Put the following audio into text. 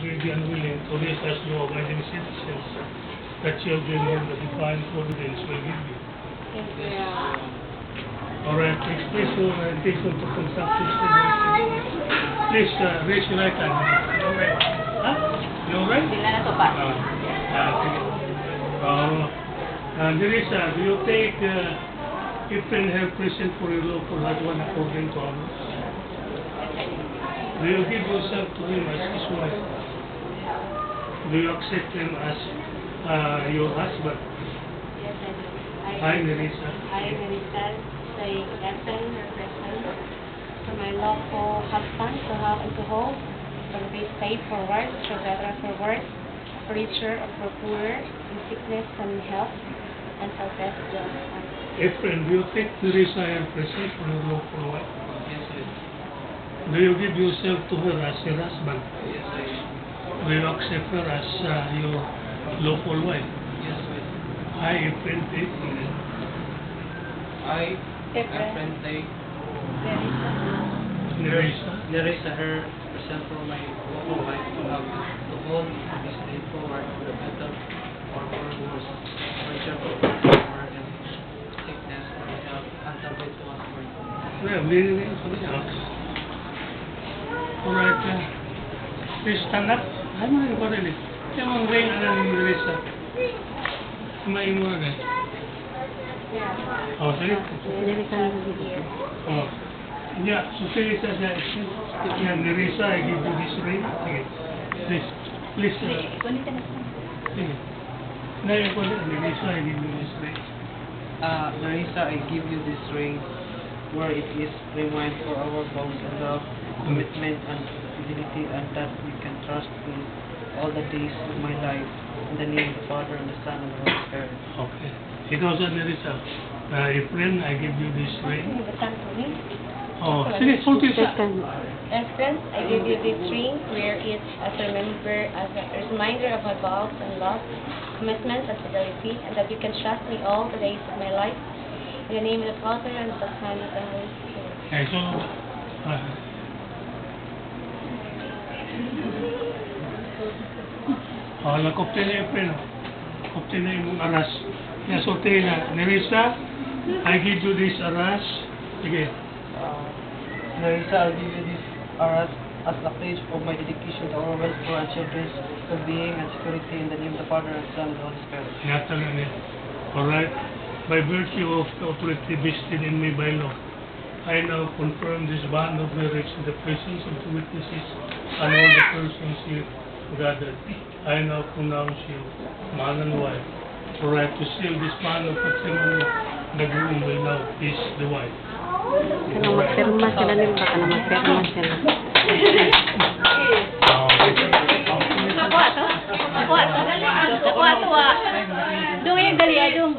will be unwilling to raise as law-abiding citizens that children whom the divine providence will give you. Yes, sir. Alright, to express your intention to conduct this celebration, please raise your right hand. You alright? Huh? You alright? Sila na to pa. Sige. Nerissa, do you take April her present for your lawful husband according to our laws? Do you give yourself to him as his wife? Do you accept him as your husband? Yes, I do. Hi, Nerissa. I, Nerissa, say April, her present, to my lawful husband, to have and to hold, from this day forward, to better for worse, for richer or for poorer, in sickness and in health, and for death will come. April, do you take Nerissa her present for your lawful wife? Yes, I do. Do you give yourself to her as your husband? Yes, I do. Do you accept her as your lawful wife? Yes, I do. I, April, take I, April. Aprente, Nerissa. Nerissa. her present for my local wife to have to hold this day forward for the better or for worse, for cheerful for and sickness or health, until death do us part. Well, very alright, please stand up. Ano yung pa rin eh? Yung mga ring na ng Nerissa. Kumain mo rin. Yeah. Oh, sige. Here. Oh. Yeah, so say it as a yeah, Nerissa, I give you this ring. Sige. Please, sige. Ngayon ko rin, Nerissa, I give you this ring. Nerissa, I give you this ring, where it is remind for our vows and love, commitment and fidelity, and that we can trust in all the days of my life. In the name of the Father, and the Son, and the Holy Spirit. Okay. Ikaw sa Nerissa, April, I give you this ring. Oh, sige, sulti sa. And friends, I give you this ring, where it as a reminder of my vows and love, commitment and fidelity, and that you can trust me all the days of my life. In the name of the Father, and of the Son, and of the Holy Spirit. Okay, so, lakopte na April. Kopte na yung aras. Nasote na. Nerissa, I give you this aras. Sige. Nerissa, I'll give you this aras as a pledge of my dedication to our welfare and children's well-being and security, in the name of the Father, and the Son, and the Holy Spirit. Ingatan na niya. Alright. By virtue of the authority vested in me by law, I now confirm this bond of marriage in the presence of the witnesses and all the persons here gathered. I now pronounce you man and wife. Alright, to seal this bond of matrimony, the groom will now kiss the wife. Kanang magpirma sila nila, kanang magpirma sila. Nakuha to? Nakuha to? Nakuha to, ah. Dung yung dali, dung.